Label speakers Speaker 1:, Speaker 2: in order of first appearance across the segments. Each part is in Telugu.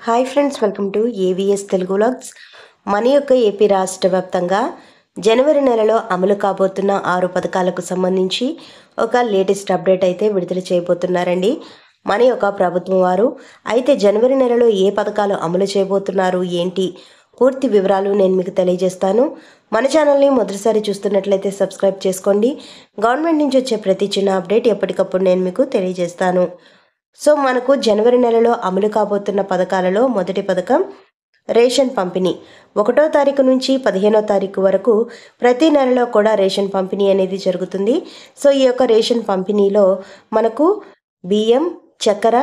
Speaker 1: Hi friends, welcome to AVS Telugu vlogs. మన యొక్క ఏపీ రాష్ట్ర వ్యాప్తంగా జనవరి నెలలో అమలు కాబోతున్న 6 పథకాలకు సంబంధించి ఒక లేటెస్ట్ అప్డేట్ అయితే విడుదల చేయబోతున్నారండి మన యొక్క ప్రభుత్వం వారు. అయితే జనవరి నెలలో ఏ పథకాలు అమలు చేయబోతున్నారు ఏంటి పూర్తి వివరాలు నేను మీకు తెలియజేస్తాను. మన ఛానల్ని మొదటిసారి చూస్తున్నట్లయితే సబ్స్క్రైబ్ చేసుకోండి. గవర్నమెంట్ నుంచి వచ్చే ప్రతి చిన్న అప్డేట్ ఎప్పటికప్పుడు నేను మీకు తెలియజేస్తాను. సో మనకు జనవరి నెలలో అమలు కాబోతున్న పథకాలలో మొదటి పథకం రేషన్ పంపిణీ. 1వ తారీఖు నుంచి 15వ తారీఖు వరకు ప్రతి నెలలో కూడా రేషన్ పంపిణీ అనేది జరుగుతుంది. సో ఈ యొక్క రేషన్ పంపిణీలో మనకు బియ్యం, చక్కెర,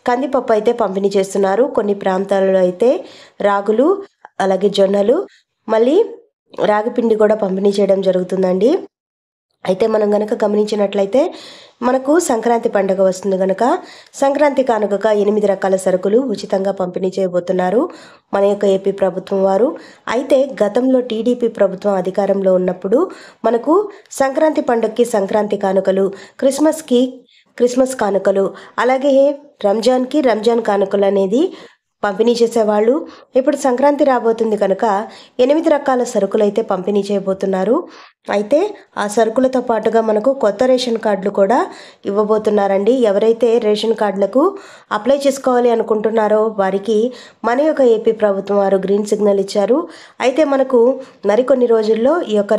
Speaker 1: కందిపప్పు అయితే పంపిణీ చేస్తున్నారు. కొన్ని ప్రాంతాలలో అయితే రాగులు, అలాగే జొన్నలు, మళ్ళీ రాగిపిండి కూడా పంపిణీ చేయడం జరుగుతుందండి. అయితే మనం గనక గమనించినట్లయితే మనకు సంక్రాంతి పండుగ వస్తుంది కనుక సంక్రాంతి కానుకగా 8 రకాల సరుకులు ఉచితంగా పంపిణీ చేయబోతున్నారు మన యొక్క ఏపీ ప్రభుత్వం వారు. అయితే గతంలో టీడీపీ ప్రభుత్వం అధికారంలో ఉన్నప్పుడు మనకు సంక్రాంతి పండుగకి సంక్రాంతి కానుకలు, క్రిస్మస్కి క్రిస్మస్ కానుకలు, అలాగే రంజాన్ కానుకలు అనేది పంపిణీ చేసేవాళ్ళు. ఇప్పుడు సంక్రాంతి రాబోతుంది కనుక 8 రకాల సరుకులు అయితే పంపిణీ చేయబోతున్నారు. అయితే ఆ సరుకులతో పాటుగా మనకు కొత్త రేషన్ కార్డులు కూడా ఇవ్వబోతున్నారండి. ఎవరైతే రేషన్ కార్డులకు అప్లై చేసుకోవాలి అనుకుంటున్నారో వారికి మన యొక్క ఏపీ ప్రభుత్వం వారు గ్రీన్ సిగ్నల్ ఇచ్చారు. అయితే మనకు మరికొన్ని రోజుల్లో ఈ యొక్క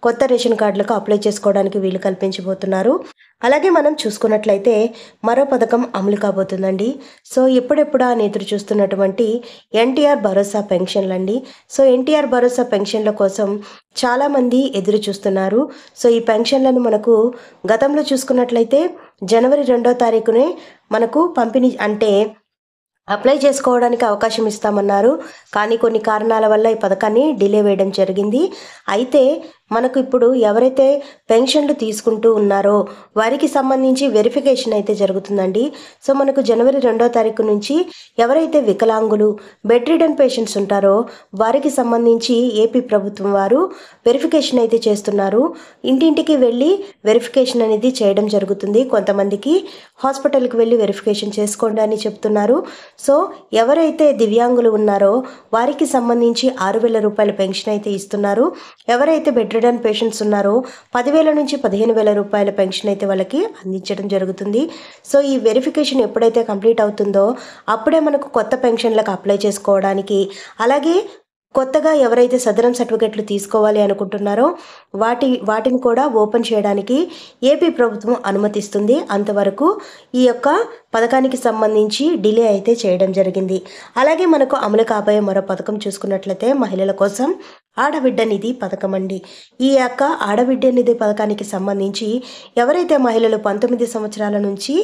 Speaker 1: కొత్త రేషన్ కార్డులకు అప్లై చేసుకోవడానికి వీలు కల్పించబోతున్నారు. అలాగే మనం చూసుకున్నట్లయితే మరో పథకం అమలు కాబోతుందండి. సో ఎప్పుడెప్పుడా అని ఎదురు చూస్తున్నటువంటి ఎన్టీఆర్ భరోసా పెన్షన్లండి. సో ఎన్టీఆర్ భరోసా పెన్షన్ల కోసం చాలామంది ఎదురు చూస్తున్నారు. సో ఈ పెన్షన్లను మనకు గతంలో చూసుకున్నట్లయితే జనవరి 2వ తారీఖునే మనకు పంపిణీ అప్లై చేసుకోవడానికి అవకాశం ఇస్తామన్నారు. కానీ కొన్ని కారణాల వల్ల ఈ పథకాన్ని డిలే వేయడం జరిగింది. అయితే మనకు ఇప్పుడు ఎవరైతే పెన్షన్లు తీసుకుంటూ ఉన్నారో వారికి సంబంధించి వెరిఫికేషన్ అయితే జరుగుతుందండి. సో మనకు జనవరి 2వ తారీఖు నుంచి ఎవరైతే వికలాంగులు, బెడ్ రిడన్ పేషెంట్స్ ఉంటారో వారికి సంబంధించి ఏపీ ప్రభుత్వం వారు వెరిఫికేషన్ అయితే చేస్తున్నారు. ఇంటింటికి వెళ్ళి వెరిఫికేషన్ అనేది చేయడం జరుగుతుంది. కొంతమందికి హాస్పిటల్కి వెళ్ళి వెరిఫికేషన్ చేసుకోండి అని చెప్తున్నారు. సో ఎవరైతే దివ్యాంగులు ఉన్నారో వారికి సంబంధించి 6,000 రూపాయల పెన్షన్ అయితే ఇస్తున్నారు. ఎవరైతే బెడ్ రిడన్ పేషెంట్స్ ఉన్నారో 10,000 నుంచి 15,000 రూపాయల పెన్షన్ అయితే వాళ్ళకి అందించడం జరుగుతుంది. సో ఈ వెరిఫికేషన్ ఎప్పుడైతే కంప్లీట్ అవుతుందో అప్పుడే మనకు కొత్త పెన్షన్లకు అప్లై చేసుకోవడానికి, అలాగే కొత్తగా ఎవరైతే సదరం సర్టిఫికెట్లు తీసుకోవాలి అనుకుంటున్నారో వాటిని కూడా ఓపెన్ చేయడానికి ఏపీ ప్రభుత్వం అనుమతిస్తుంది. అంతవరకు ఈ యొక్క పథకానికి సంబంధించి డిలే అయితే చేయడం జరిగింది. అలాగే మనకు అమలు కాబోయే మరో పథకం చూసుకున్నట్లయితే మహిళల కోసం ఆడబిడ్డ నిధి పథకం అండి. ఈ యొక్క ఆడబిడ్డ నిధి పథకానికి సంబంధించి ఎవరైతే మహిళలు 19 సంవత్సరాల నుంచి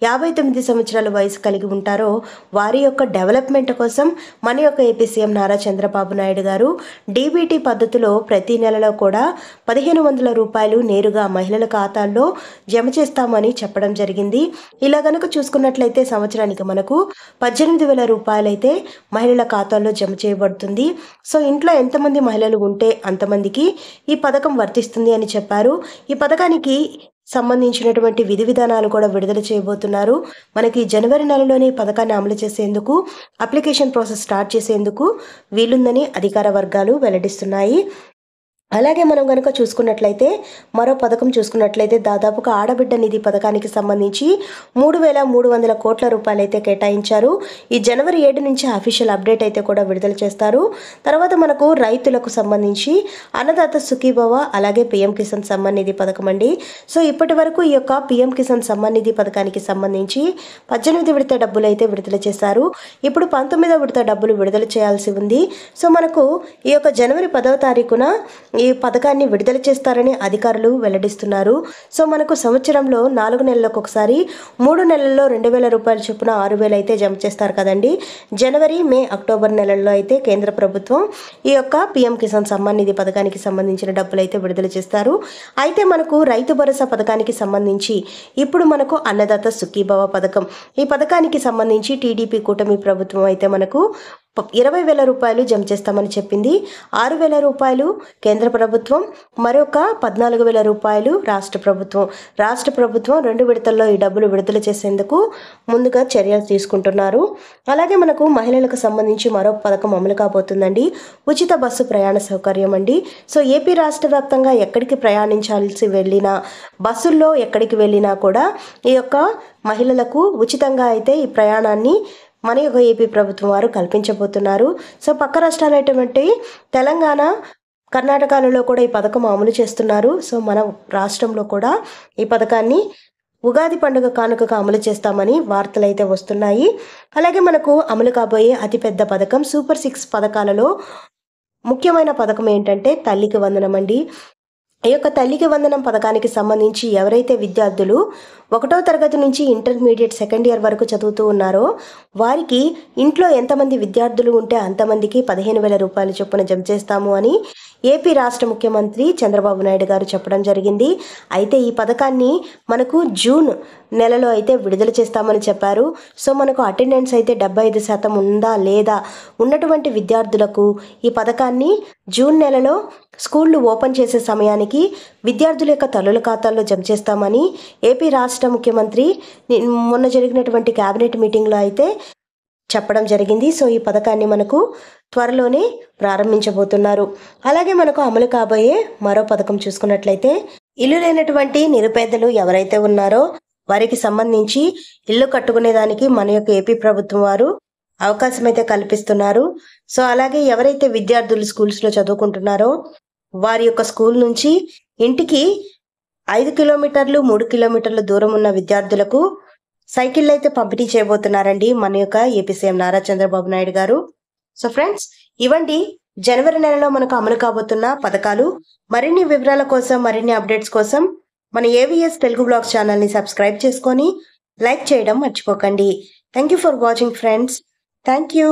Speaker 1: 59 సంవత్సరాల వయసు కలిగి ఉంటారో వారి యొక్క డెవలప్మెంట్ కోసం మన యొక్క ఏపీ సీఎం నారా చంద్రబాబు నాయుడు గారు డీబీటీ పద్ధతిలో ప్రతి నెలలో కూడా 1,500 రూపాయలు నేరుగా మహిళల ఖాతాల్లో జమ చేస్తామని చెప్పడం జరిగింది. ఇలా గనుక చూసుకున్నట్లయితే సంవత్సరానికి మనకు 18,000 రూపాయలు అయితే మహిళల ఖాతాల్లో జమ చేయబడుతుంది. సో ఇంట్లో ఎంతమంది మహిళలు ఉంటే అంతమందికి ఈ పథకం వర్తిస్తుంది అని చెప్పారు. ఈ పథకానికి సంబంధించినటువంటి విధి విధానాలు కూడా విడుదల చేయబోతున్నారు. మనకి జనవరి నెలలోనే పథకాన్ని అమలు చేసేందుకు అప్లికేషన్ ప్రాసెస్ స్టార్ట్ చేసేందుకు వీలుందని అధికార వర్గాలు వెల్లడిస్తున్నాయి. అలాగే మనం కనుక చూసుకున్నట్లయితే మరో పథకం చూసుకున్నట్లయితే దాదాపుగా ఆడబిడ్డ నిధి పథకానికి సంబంధించి 3,300 కోట్ల రూపాయలు అయితే కేటాయించారు. ఈ జనవరి 7 నుంచి అఫీషియల్ అప్డేట్ అయితే కూడా విడుదల చేస్తారు. తర్వాత మనకు రైతులకు సంబంధించి అన్నదాత సుఖీభవ, అలాగే పీఎం కిసాన్ సమ్మాన్ నిధి పథకం అండి. సో ఇప్పటి వరకు ఈ యొక్క పీఎం కిసాన్ సమ్మాన్ నిధి పథకానికి సంబంధించి 18 విడత డబ్బులు అయితే విడుదల చేశారు. ఇప్పుడు 19వ విడత డబ్బులు విడుదల చేయాల్సి ఉంది. సో మనకు ఈ యొక్క జనవరి 10వ తారీఖున ఈ పథకాన్ని విడుదల చేస్తారని అధికారులు వెల్లడిస్తున్నారు. సో మనకు సంవత్సరంలో 4 నెలలకు ఒకసారి 3 నెలల్లో 2,000 రూపాయల చొప్పున 6,000 అయితే జమ చేస్తారు కదండి. జనవరి, మే, అక్టోబర్ నెలల్లో అయితే కేంద్ర ప్రభుత్వం ఈ యొక్క పీఎం కిసాన్ సమ్మాన్ నిధి పథకానికి సంబంధించిన డబ్బులు అయితే విడుదల చేస్తారు. అయితే మనకు రైతు భరోసా పథకానికి సంబంధించి ఇప్పుడు మనకు అన్నదాత సుఖీభవ పథకం, ఈ పథకానికి సంబంధించి టీడీపీ కూటమి ప్రభుత్వం అయితే మనకు 20,000 రూపాయలు జమ చేస్తామని చెప్పింది. 6,000 రూపాయలు కేంద్ర ప్రభుత్వం, మరొక 14,000 రూపాయలు రాష్ట్ర ప్రభుత్వం. రాష్ట్ర ప్రభుత్వం 2 విడతల్లో ఈ డబ్బులు విడుదల చేసేందుకు ముందుగా చర్యలు తీసుకుంటున్నారు. అలాగే మనకు మహిళలకు సంబంధించి మరో పథకం అమలు కాబోతుందండి. ఉచిత బస్సు ప్రయాణ సౌకర్యం అండి. సో ఏపీ రాష్ట్ర వ్యాప్తంగా ఎక్కడికి ప్రయాణించాల్సి వెళ్ళినా, బస్సుల్లో ఎక్కడికి వెళ్ళినా కూడా ఈ యొక్క మహిళలకు ఉచితంగా అయితే ఈ ప్రయాణాన్ని మన యొక్క ఏపీ ప్రభుత్వం వారు కల్పించబోతున్నారు. సో పక్క రాష్ట్రాలైనటువంటి తెలంగాణ, కర్ణాటకలలో కూడా ఈ పథకం అమలు చేస్తున్నారు. సో మన రాష్ట్రంలో కూడా ఈ పథకాన్ని ఉగాది పండుగ కానుకగా అమలు చేస్తామని వార్తలు అయితే వస్తున్నాయి. అలాగే మనకు అమలు కాబోయే అతిపెద్ద పథకం సూపర్ 6 పథకాలలో ముఖ్యమైన పథకం ఏంటంటే తల్లికి వందనం అండి. ఈ యొక్క తల్లికి వందనం పథకానికి సంబంధించి ఎవరైతే విద్యార్థులు 1వ తరగతి నుంచి ఇంటర్మీడియట్ సెకండ్ ఇయర్ వరకు చదువుతూ ఉన్నారో వారికి ఇంట్లో ఎంతమంది విద్యార్థులు ఉంటే అంతమందికి 15,000 రూపాయలు చొప్పున జమ చేస్తాము అని ఏపీ రాష్ట్ర ముఖ్యమంత్రి చంద్రబాబు నాయుడు గారు చెప్పడం జరిగింది. అయితే ఈ పథకాన్ని మనకు జూన్ నెలలో అయితే విడుదల చేస్తామని చెప్పారు. సో మనకు అటెండెన్స్ అయితే 75% ఉందా లేదా ఉన్నటువంటి విద్యార్థులకు ఈ పథకాన్ని జూన్ నెలలో స్కూళ్ళు ఓపెన్ చేసే సమయానికి విద్యార్థుల యొక్క తల్లుల ఖాతాల్లో జమ చేస్తామని ఏపీ రాష్ట్ర ముఖ్యమంత్రి మొన్న జరిగినటువంటి కేబినెట్ మీటింగ్లో అయితే చెప్పడం జరిగింది. సో ఈ పథకాన్ని మనకు త్వరలోనే ప్రారంభించబోతున్నారు. అలాగే మనకు అమలు కాబోయే మరో పథకం చూసుకున్నట్లయితే ఇల్లు లేనటువంటి నిరుపేదలు ఎవరైతే ఉన్నారో వారికి సంబంధించి ఇల్లు కట్టుకునేదానికి మన యొక్క ఏపీ ప్రభుత్వం వారు అవకాశం అయితే కల్పిస్తున్నారు. సో అలాగే ఎవరైతే విద్యార్థులు స్కూల్స్లో చదువుకుంటున్నారో వారి యొక్క స్కూల్ నుంచి ఇంటికి 5 కిలోమీటర్లు 3 కిలోమీటర్ల దూరం ఉన్న విద్యార్థులకు సైకిళ్ళు అయితే పంపిణీ చేయబోతున్నారండి మన యొక్క ఏపీ సీఎం నారా చంద్రబాబు నాయుడు గారు. సో ఫ్రెండ్స్, ఇవండి జనవరి నెలలో మనకు అమలు కాబోతున్న పథకాలు. మరిన్ని వివరాల కోసం, మరిన్ని అప్డేట్స్ కోసం మన ఏవిఎస్ తెలుగు బ్లాగ్స్ ఛానల్ని సబ్స్క్రైబ్ చేసుకొని లైక్ చేయడం మర్చిపోకండి. Thank you for watching friends. Thank you.